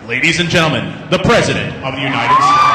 Ladies and gentlemen, the President of the United States.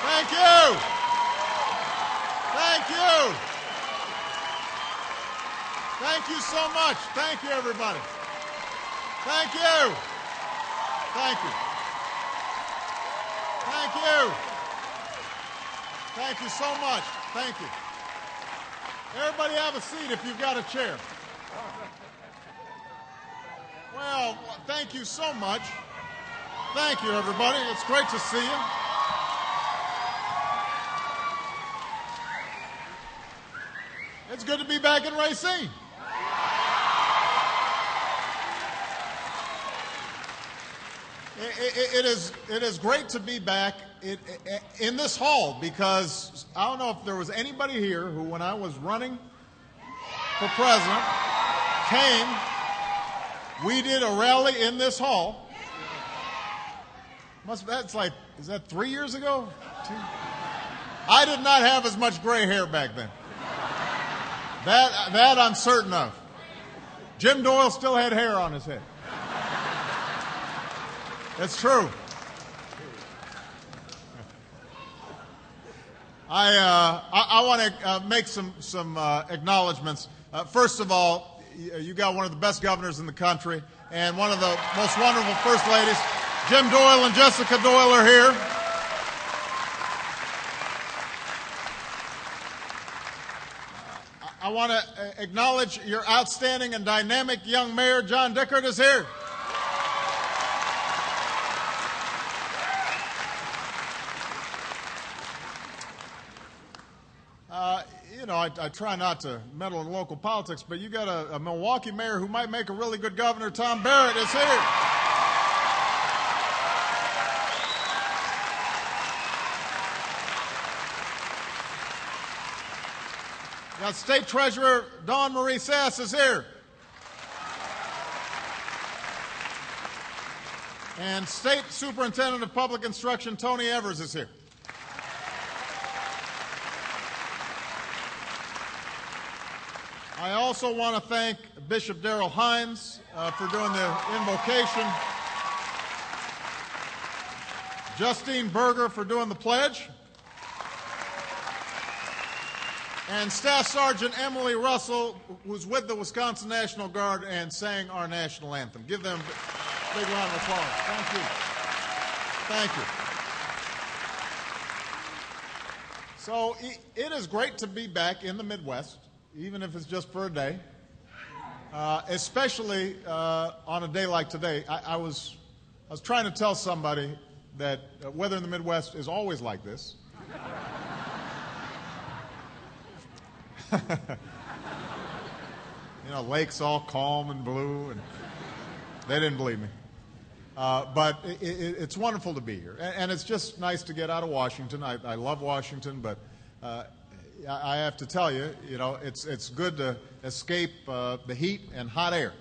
Thank you. Thank you. Thank you so much. Thank you, everybody. Thank you. Thank you. Thank you. Thank you so much. Thank you. Everybody have a seat if you've got a chair. Well, thank you so much. Thank you, everybody. It's great to see you. It's good to be back in Racine. It is great to be back in this hall because I don't know if there was anybody here who, when I was running for president, came. We did a rally in this hall. That's like, is that 3 years ago? 2? I did not have as much gray hair back then. That I'm certain of. Jim Doyle still had hair on his head. That's true. I want to make some acknowledgements. First of all, you got one of the best governors in the country and one of the most wonderful first ladies. Jim Doyle and Jessica Doyle are here. I want to acknowledge your outstanding and dynamic young mayor, John Dickert, is here. I try not to meddle in local politics, but you got a Milwaukee mayor who might make a really good governor. Tom Barrett is here. Got State Treasurer Dawn Marie Sass is here. And State Superintendent of Public Instruction Tony Evers is here. I also want to thank Bishop Darrell Hines for doing the invocation, Justine Berger for doing the pledge, and Staff Sergeant Emily Russell, who's with the Wisconsin National Guard and sang our national anthem. Give them a big round of applause. Thank you. Thank you. So it is great to be back in the Midwest, even if it's just for a day, especially on a day like today. I was trying to tell somebody that weather in the Midwest is always like this. Lakes all calm and blue, and they didn't believe me. But it's wonderful to be here, and it's just nice to get out of Washington. I love Washington, but I have to tell you, it's good to escape the heat and hot air.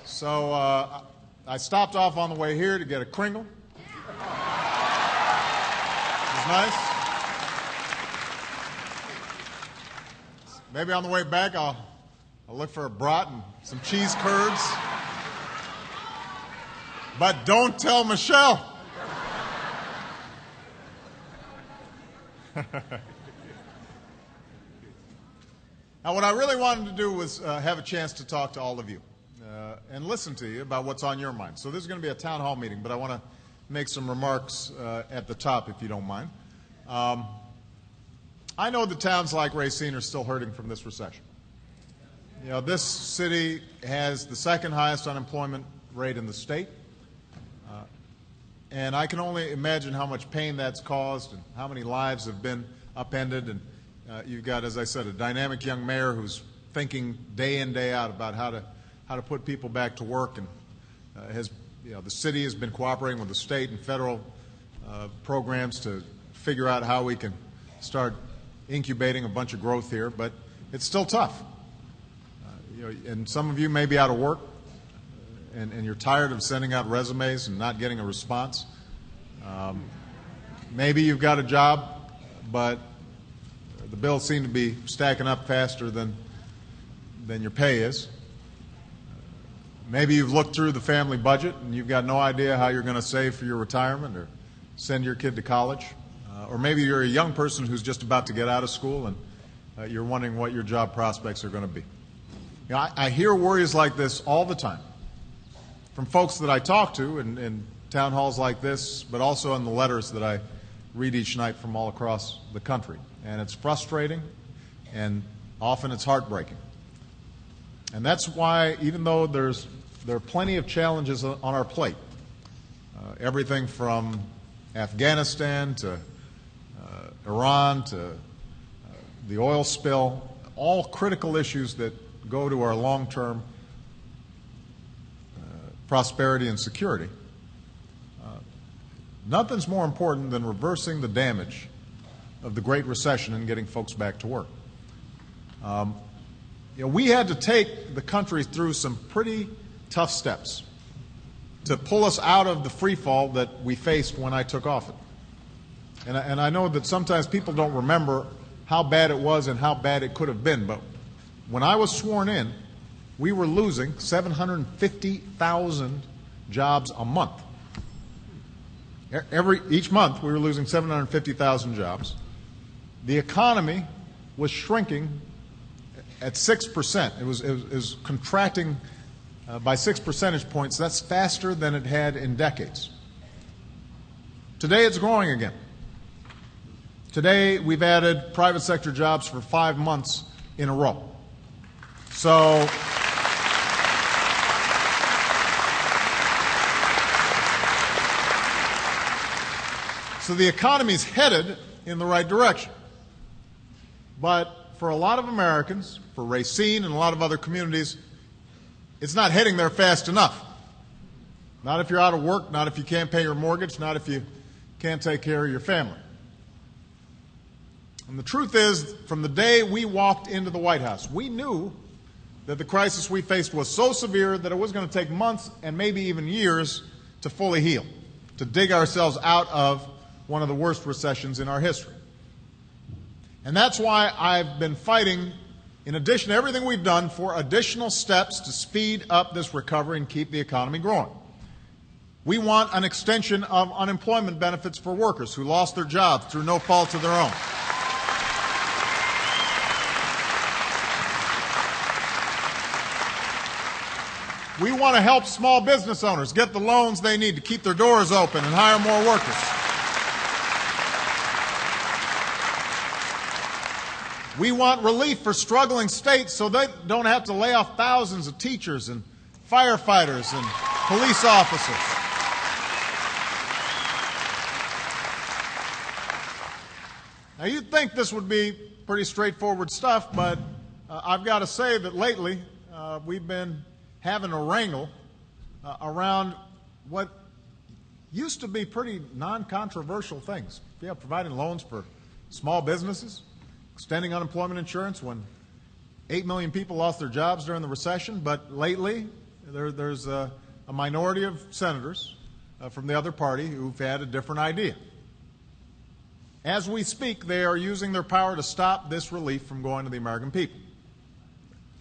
So I stopped off on the way here to get a Kringle. It was nice. Maybe on the way back I'll look for a brat and some cheese curds. But don't tell Michelle. Now, what I really wanted to do was have a chance to talk to all of you and listen to you about what's on your mind. So this is going to be a town hall meeting, but I want to make some remarks at the top, if you don't mind. I know that towns like Racine are still hurting from this recession. You know, this city has the second highest unemployment rate in the state, and I can only imagine how much pain that's caused and how many lives have been upended. And you've got, as I said, a dynamic young mayor who's thinking day in, day out about how to put people back to work, and the city has been cooperating with the state and federal programs to figure out how we can start incubating a bunch of growth here, but it's still tough. And some of you may be out of work, and you're tired of sending out resumes and not getting a response. Maybe you've got a job, but the bills seem to be stacking up faster than your pay is. Maybe you've looked through the family budget and you've got no idea how you're going to save for your retirement or send your kid to college. Or maybe you're a young person who's just about to get out of school and you're wondering what your job prospects are going to be. You know, I hear worries like this all the time from folks that I talk to in town halls like this, but also in the letters that I read each night from all across the country. And it's frustrating, and often it's heartbreaking. And that's why, even though there are plenty of challenges on our plate, everything from Afghanistan to Iran to the oil spill, all critical issues that go to our long-term prosperity and security. Nothing's more important than reversing the damage of the Great Recession and getting folks back to work. We had to take the country through some pretty tough steps to pull us out of the free fall that we faced when I took office. And I know that sometimes people don't remember how bad it was and how bad it could have been, but when I was sworn in, we were losing 750,000 jobs a month. Each month, we were losing 750,000 jobs. The economy was shrinking at 6%. It was contracting by 6 percentage points. That's faster than it had in decades. Today, it's growing again. Today, we've added private sector jobs for 5 months in a row. So the economy's headed in the right direction. But for a lot of Americans, for Racine and a lot of other communities, it's not heading there fast enough. Not if you're out of work, not if you can't pay your mortgage, not if you can't take care of your family. And the truth is, from the day we walked into the White House, we knew that the crisis we faced was so severe that it was going to take months and maybe even years to fully heal, to dig ourselves out of one of the worst recessions in our history. And that's why I've been fighting, in addition to everything we've done, for additional steps to speed up this recovery and keep the economy growing. We want an extension of unemployment benefits for workers who lost their jobs through no fault of their own. We want to help small business owners get the loans they need to keep their doors open and hire more workers. We want relief for struggling states so they don't have to lay off thousands of teachers and firefighters and police officers. Now, you'd think this would be pretty straightforward stuff, but I've got to say that lately we've been having a wrangle around what used to be pretty non-controversial things. Yeah, providing loans for small businesses, extending unemployment insurance when 8 million people lost their jobs during the recession. But lately, there's a minority of senators from the other party who've had a different idea. As we speak, they are using their power to stop this relief from going to the American people.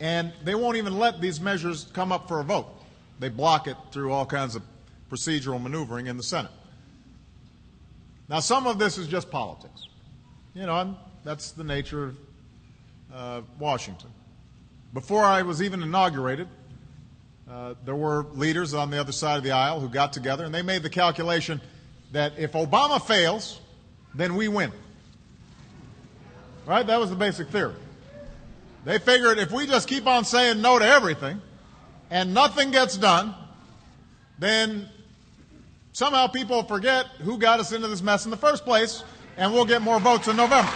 And they won't even let these measures come up for a vote. They block it through all kinds of procedural maneuvering in the Senate. Now, some of this is just politics. You know, that's the nature of Washington. Before I was even inaugurated, there were leaders on the other side of the aisle who got together, and they made the calculation that if Obama fails, then we win. Right? That was the basic theory. They figured if we just keep on saying no to everything and nothing gets done, then somehow people forget who got us into this mess in the first place, and we'll get more votes in November.